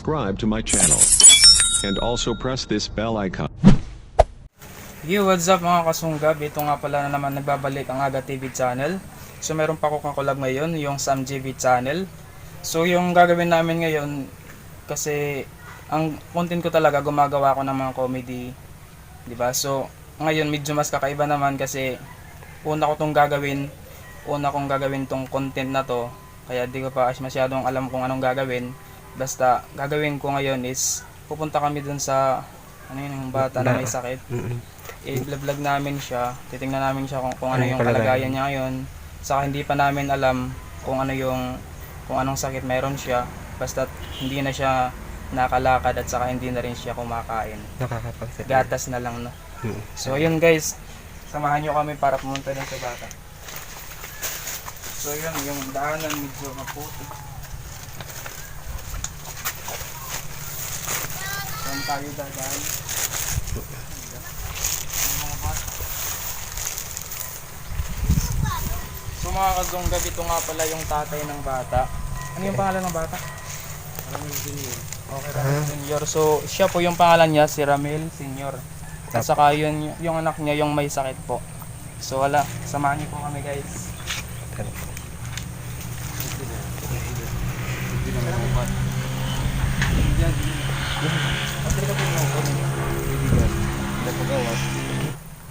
subscribe to my channel. And also press this bell icon. Yo, what's up mga kasunggab? Ito nga pala na naman nagbabalik ang Aga TV channel. So meron pa ako kakulab ngayon, yung Sam GV channel. So yung gagawin namin ngayon, kasi ang content ko talaga gumagawa ko ng mga comedy, 'di ba? So ngayon medyo mas kakaiba naman kasi una kong gagawin tong content na to. Kaya di ko pa masyadong alam kung anong gagawin. Basta gagawin ko ngayon is pupunta kami dun sa yung bata na may sakit. I-vlog namin siya, titingnan namin siya kung ano yung kalagayan niya ngayon. Saka hindi pa namin alam kung anong sakit meron siya. Basta hindi na siya nakalakad at saka hindi na rin siya kumakain. Gatas na lang, no. So yun guys, samahan nyo kami para pumunta dun sa bata. So yun, yung daanan medyo maputi. Saan tayo dadaan? So mga kasunggab, ito nga pala yung tatay ng bata. Ano yung pangalan ng bata? Ramil Senior. Okay, Ramil Senior. So siya po yung pangalan niya, si Ramil Senior. At saka yun, yung anak niya yung may sakit po. So wala, samahan niyo po kami guys.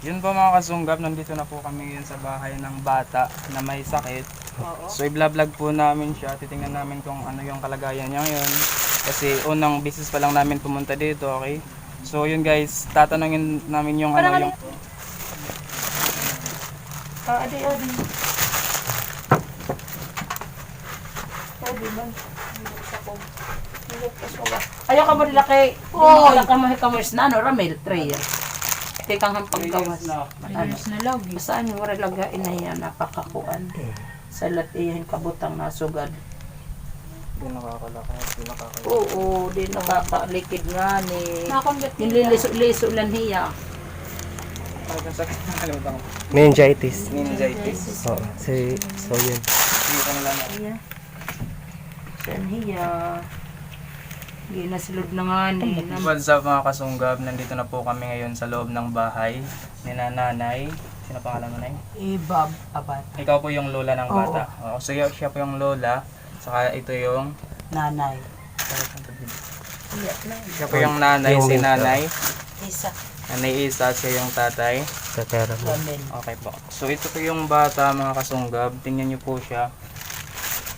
Yun po mga kasunggab, nandito na po kami ngayon sa bahay ng bata na may sakit. So i-vlog po namin siya, titingnan namin kung ano yung kalagayan niya ngayon. Kasi unang business pa lang namin pumunta dito, okay? So yun guys, tatanungin namin yung ano yung... Adi. Adi man. Ayaw ka mo nila kay... Ayaw ka mo na ano, Ramil, prayer. Kaya kang hampaggawas. Ayos na lagi. Saan yung lagain na yan, napakakuan. Sa latihin kabutang nasugad. Di nakakalakad, di nakakalakad. Oo, di nakakalikid nga ni... Nakakamgat Yung liso lang hiya. Ano yung sakit? Nakalimutan ko. Meningitis. Meningitis. Oo, so yun. Dito nila na. Hiya. Saan hiya? Ginasilod na nga ni... What's up mga kasunggab, nandito na po kami ngayon sa loob ng bahay ni nanay. Sino pangalan mo, Nay? Ibab Abad. Ikaw po yung lola ng bata. Oo. So siya po yung lola, saka ito yung... Nanay. Siya po yung nanay, si nanay. Isa. Nanay Isa, siya yung tatay. Sa pera mo. Ramil. Okay po. So ito po yung bata mga kasunggab, tingnan niyo po siya.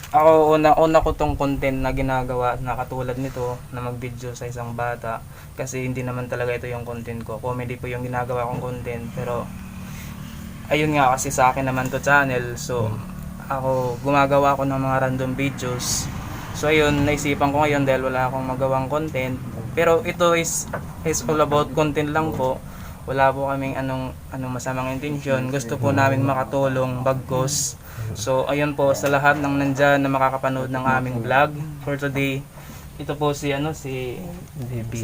Ako, una ko tong content na ginagawa na katulad nito, na mag-video sa isang bata. Kasi hindi naman talaga ito yung content ko. Comedy po yung ginagawa kong content. Pero, ayun nga, kasi sa akin naman to channel. So, ako, gumagawa ko ng mga random videos. So, ayun, naisipan ko ngayon dahil wala akong magawang content. Pero, ito is all about content lang po. Wala po kaming anong masamang intensyon. Gusto po namin makatulong, bagkos. So, ayun po sa lahat ng nandyan na makakapanood ng aming vlog for today. Ito po si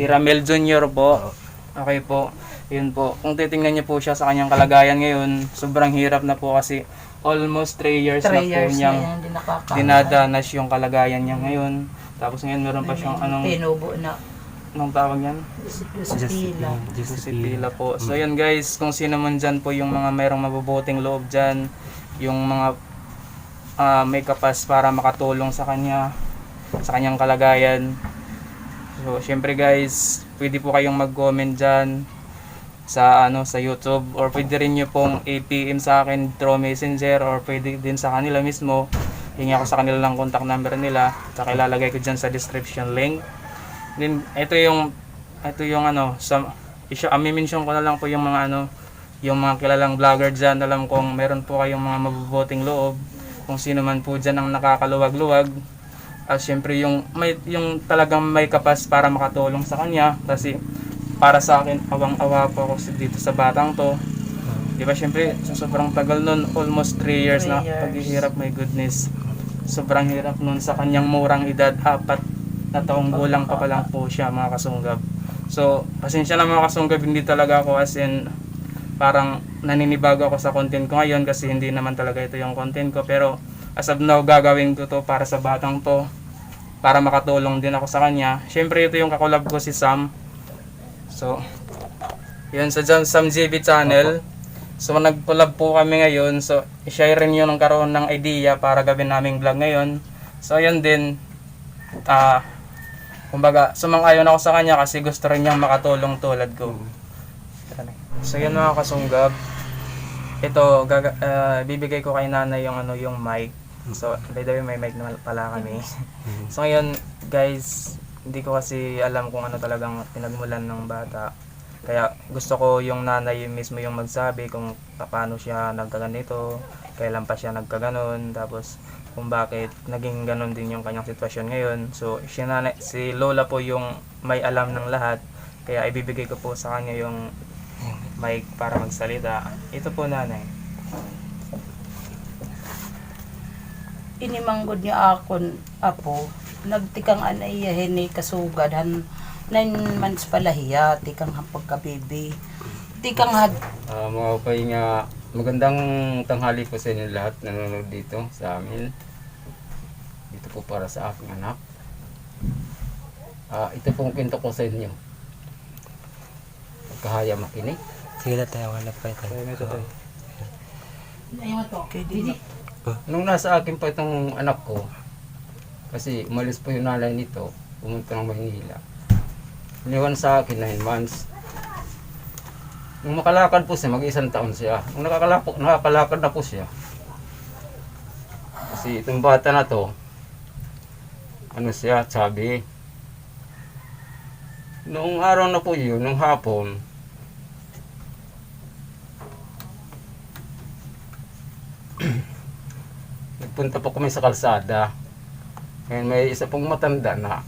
Ramil Jr. po. Okay po. Yun po. Kung titingnan niyo po siya sa kanyang kalagayan ngayon, sobrang hirap na po kasi almost 3 years na po niyang dinadanas yung kalagayan niya ngayon. Tapos ngayon meron pa siyang Pinubo na. anong tawag yan? Dusipila po. So yun guys, kung sino man dyan po yung mga mayroong mabubuting loob dyan, yung mga may kapas para makatulong sa kanya, sa kanyang kalagayan. So syempre guys, pwede po kayong mag-comment dyan sa YouTube, or pwede rin nyo pong i-PM sa akin through Messenger, or pwede din sa kanila mismo. Hingi ako sa kanila lang contact number nila, saka ilalagay ko dyan sa description link. Then ito yung i-mention ko na lang po yung mga yung mga kilalang vlogger dyan. Alam kong meron po kayong mga mabubuting loob, kung sino man po dyan ang nakakaluwag-luwag. At syempre yung talagang may kapas para makatulong sa kanya. Kasi para sa akin, awang-awa po ako dito sa batang to. Di ba syempre, sobrang tagal nun, almost 3 years na paghihirap, my goodness. Sobrang hirap nun sa kanyang murang edad, 4 na taong gulang pa lang po siya mga kasunggab. So, pasensya na mga kasunggab, hindi talaga ako as in parang naninibago ako sa content ko ngayon kasi hindi naman talaga ito yung content ko, pero as of now gagawin ko to para sa batang to, para makatulong din ako sa kanya. Syempre ito yung kakolab ko si Sam. So, yun sa Sam JB channel. So nag-collab po kami ngayon. So i-share rin yun ang karoon ng idea para gawin naming vlog ngayon. So yun din. Kumbaga sumang-ayon ako sa kanya kasi gusto rin niyang makatulong tulad ko. So yun mga kasunggab. Ito bibigay ko kay nanay yung yung mic. So by the way may mic na pala kami. So ngayon guys, hindi ko kasi alam kung ano talagang pinagmulan ng bata. Kaya gusto ko yung nanay mismo yung magsabi kung paano siya nagkaganito, kailan pa siya nagkaganon, tapos kung bakit naging ganon din yung kanyang sitwasyon ngayon. So si Lola po yung may alam ng lahat, kaya ibibigay ko po sa kanya yung mic para magsalita. Ito po nanay. Inimanggod niya akon, apo, nagtikang anayahin ni kasugad, 9 months pala hiya, tikang pagkabibi. Tikang Mga kapay nga, magandang tanghali po sa inyo lahat nanonood dito sa amin. Dito po para sa aking anak. Ito pong kwento ko sa inyo. Pagkahaya makinig. Sige na tayo, wala pa ito. Nung nasa akin pa itong anak ko, kasi umalis po yung nanay nito, pumunta ng Maynila. Iniwan sa akin 9 months. Nung makalakad po siya, mag-1 taon siya. Nung nakakalakad na po siya. Kasi itong bata na to, ano siya, sabi. Noong araw na po yun, nung hapon, nagpunta po kami sa kalsada. Ngayon may isa pong matanda na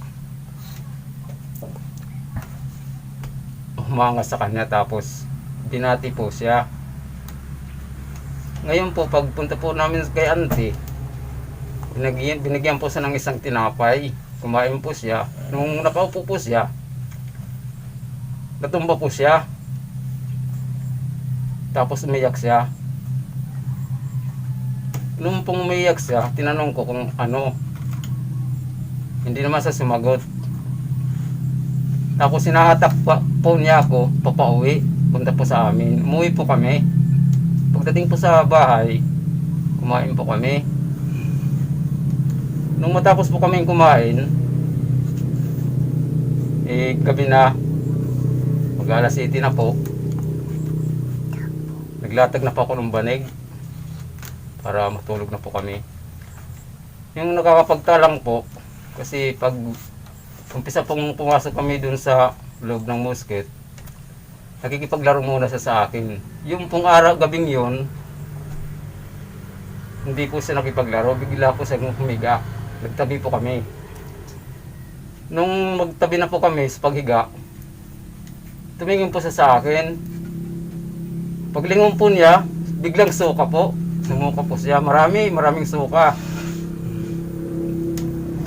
humanga sa kanya, tapos binati po siya. Ngayon po pagpunta po namin kay auntie, binigyan po siya ng isang tinapay. Kumain po siya. Nung nakaupo po siya, natumba po siya, tapos umiyak siya. Nung pong umiyak siya, tinanong ko kung ano. Hindi naman siya sumagot. Tapos sinahatak po niya ako, papauwi. Punta po sa amin. Umuwi po kami. Pagdating po sa bahay, kumain po kami. Nung matapos po kami kumain, gabi na, mag-alas 7 na po. Naglatag na po ako ng banig para matulog na po kami. Yung nakakapagtalang po, kasi pag umpisa pong pumasok kami dun sa loob ng musket, nakikipaglaro muna siya sa akin. Yung pong gabing yun, hindi po siya nakipaglaro, bigla po siya humiga. Nagtabi po kami. Nung magtabi na po kami sa paghiga, tumingin po siya sa akin. Paglingon po niya, biglang suka po. Sumuka po siya. Maraming suka.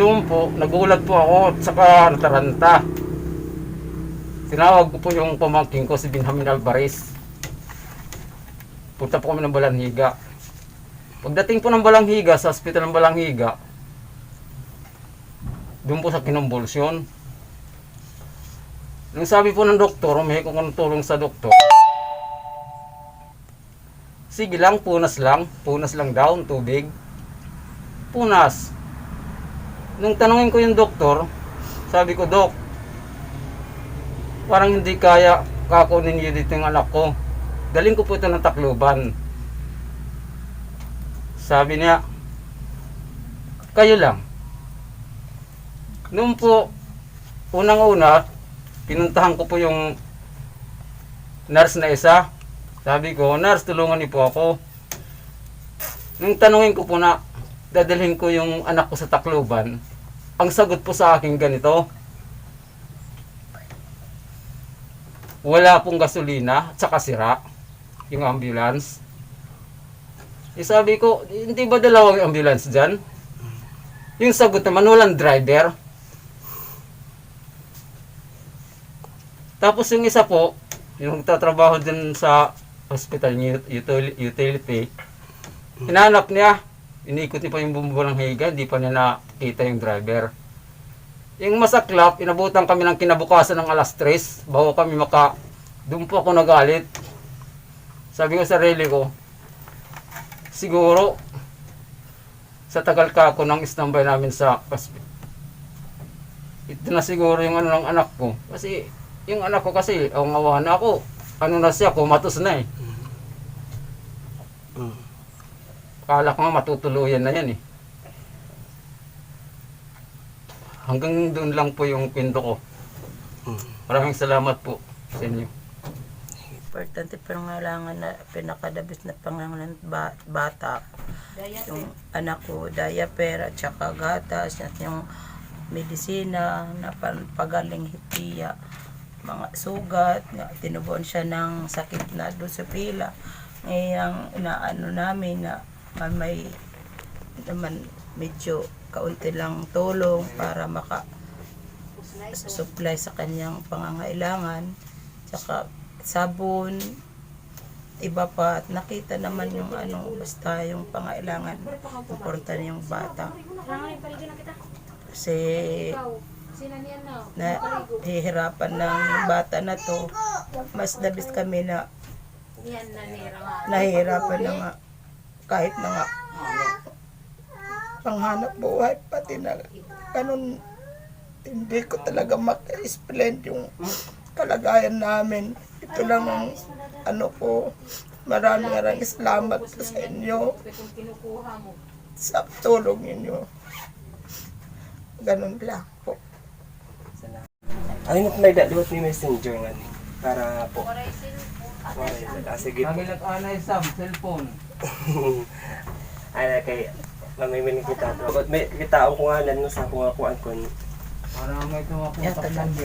Doon po, nagulat po ako at saka nataranta. Tinawag ko po yung pamangking ko, si Benjamin Alvarez. Punta po kami ng Balanghiga. Pagdating po ng Balanghiga, sa hospital ng Balanghiga, doon po sa kinumbulsyon. Nung sabi po ng doktor, humihingi ko ng tulong sa doktor. Sige lang, punas lang daw, tubig. Punas. Nung tanungin ko yung doktor, sabi ko, Dok, parang hindi kaya kakunin niyo dito yung anak ko. Daling ko po ito ng Tacloban. Sabi niya, kayo lang. Noon po, unang-una, pinuntahan ko po yung nurse na isa. Sabi ko, nurse, tulungan niyo po ako. Nung tanungin ko po na, dadalhin ko yung anak ko sa Tacloban, ang sagot po sa akin ganito, wala pong gasolina, tsaka sira, yung ambulance. Sabi ko, hindi ba dalawang ambulance dyan? Yung sagot naman, walang driver. Tapos yung isa po, yung tatrabaho dun sa hospital utility, hinanap niya, inikot niya pa yung bumbu ng higa, hindi pa niya nakita yung driver. Yung masaklap, inabutan kami ng kinabukasan ng alas 3 bago kami doon po ako nagalit. Sabi ko sa sarili ko, siguro, sa tagal ka ako ng istambay namin sa hospital. Ito na siguro yung ano ng anak ko. Kasi, yung anak ko kasi, ang awahan na ako. Ano na siya, kumatos na eh. Akala ko nga matutuluyan na yan eh. Hanggang doon lang po yung kwento ko. Maraming salamat po sa inyo. Importante pangangailangan na pinakadabis na pangangailangan ng bata. Yung anak ko, diaper at saka gatas, at yung medisina na pagaling hitiya, mga sugat, tinubuan siya ng sakit na doon sa pila. Ngayon, inaano namin na may naman medyo kaunti lang tulong para supply sa kanyang pangangailangan, saka sabon, iba pa, at nakita naman yung ano, basta yung pangailangan, importante yung bata. Kasi nahihirapan ng bata na to, mas dabis kami na nahihirapan na nga, kahit na nga panghanap buhay, pati na ganun, hindi ko talaga maka-explain yung kalagayan namin. Ito lang ang ano ko, maraming salamat po sa inyo sa tulong ninyo. Ganun lang po. Ay, may daluot ni Messenger nga ni. Para po. Sige po. Lagi nag-anay Sam, cellphone. Ay, kay mamimili kita. Pagod may kitaon ko nga nan sa kung kuan kon. Para may tumapunta Yan sa talaga.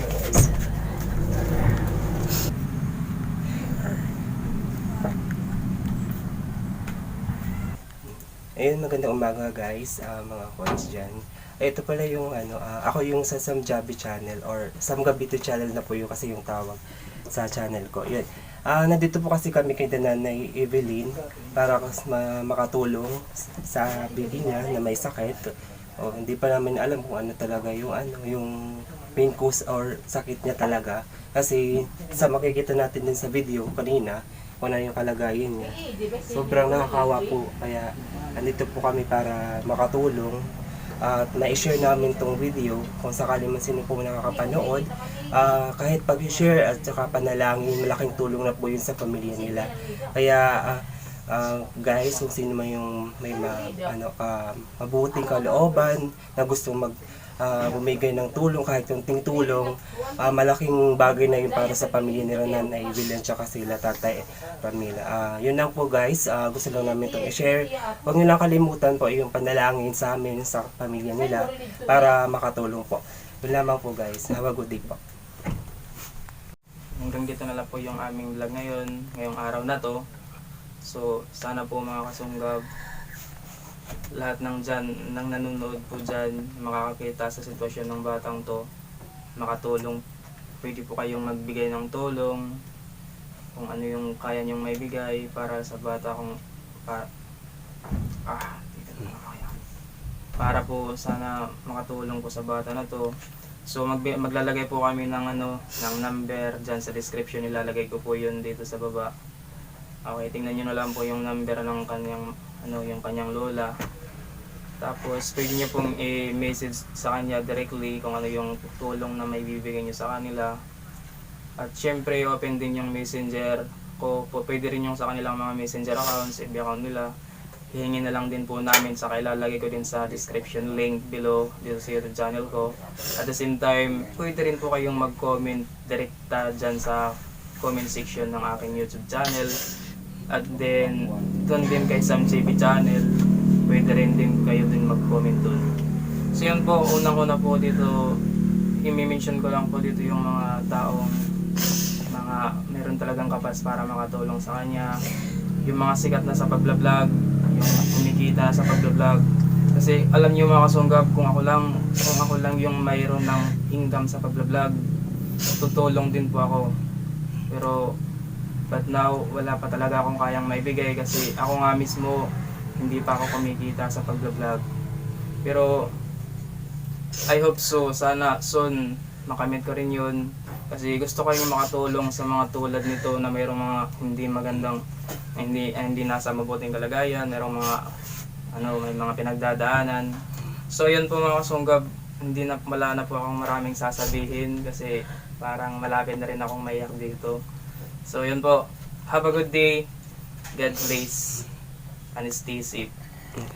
Ayun, magandang umaga guys, mga coins dyan. Ito pala yung ako yung sa Samgabi channel or Samgabito channel na po yung kasi yung tawag sa channel ko. Yun. Nandito po kasi kami kay Nanay Evelyn para makatulong sa baby niya na may sakit. Hindi pa namin alam kung ano talaga yung main cause or sakit niya talaga. Kasi sa makikita natin din sa video kanina, kung ano yung kalagayan niya. Sobrang nakakawa po. Kaya andito po kami para makatulong. At na-share namin tong video kung sakali man sino po nakakapanood. Kahit pag-share at saka panalangin, malaking tulong na po yun sa pamilya nila. Kaya guys, kung sino man yung may mabuting kalooban na gustong bumigay ng tulong, kahit yung tulong, malaking bagay na yun para sa pamilya nila Nanay Evelyn tsaka sila Tatay Pamela. Yun lang po guys, gusto lang namin itong i-share. Huwag nyo lang kalimutan po yung panalangin sa amin, sa pamilya nila para makatulong po. Yun lamang po guys, have a good day po. Hanggang dito na lang po yung aming vlog ngayong araw na to. So sana po mga kasunggab, lahat ng nanonood po dyan, makakakita sa sitwasyon ng batang to, makatulong. Pwede po kayong magbigay ng tulong kung ano yung kaya nyong maibigay para sa bata, para po sana makatulong po sa bata na to. So maglalagay po kami ng ng number dyan sa description, nilalagay ko po yun dito sa baba. Okay, tingnan nyo na lang po yung number ng kanyang yung kanyang lola. Tapos pwede niyo pong i-message sa kanya directly kung ano yung tulong na may bibigay niyo sa kanila. At syempre open din yung messenger ko. Pwede rin yung sa kanilang mga messenger accounts, FB account nila. Hihingin na lang din po namin, sa ilalagay ko din sa description link below dito sa YouTube channel ko. At the same time, pwede rin po kayong mag-comment direkta dyan sa comment section ng aking YouTube channel. At then, doon din kay Sam JB channel, pwede rin din kayo din mag-comment doon. So yun po, unang ko na po dito, i-mention ko lang po dito yung mga taong meron talagang kapas para makatulong sa kanya. Yung mga sikat na sa pagbablog, yung kumikita sa pagbablog. Kasi alam niyo mga kasunggab, kung ako lang yung mayroon ng income sa pagbablog, tutulong din po ako. Pero but now, wala pa talaga akong kayang maibigay kasi ako nga mismo, hindi pa ako kumikita sa pag-vlog. Pero I hope so. Sana soon makamit ko rin yun. Kasi gusto ko yung makatulong sa mga tulad nito na mayroong mga hindi magandang, hindi nasa mabuting kalagayan, mayroong mga may mga pinagdadaanan. So yun po mga kasunggab, wala na po akong maraming sasabihin kasi parang malapit na rin akong maiyak dito. So yun po, have a good day. God bless and stay safe.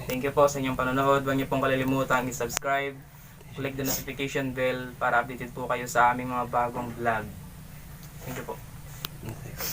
Thank you po sa inyong panonood. Huwag niyo pong kalilimutan i-subscribe, click the notification bell para updated po kayo sa aming mga bagong vlog. Thank you po.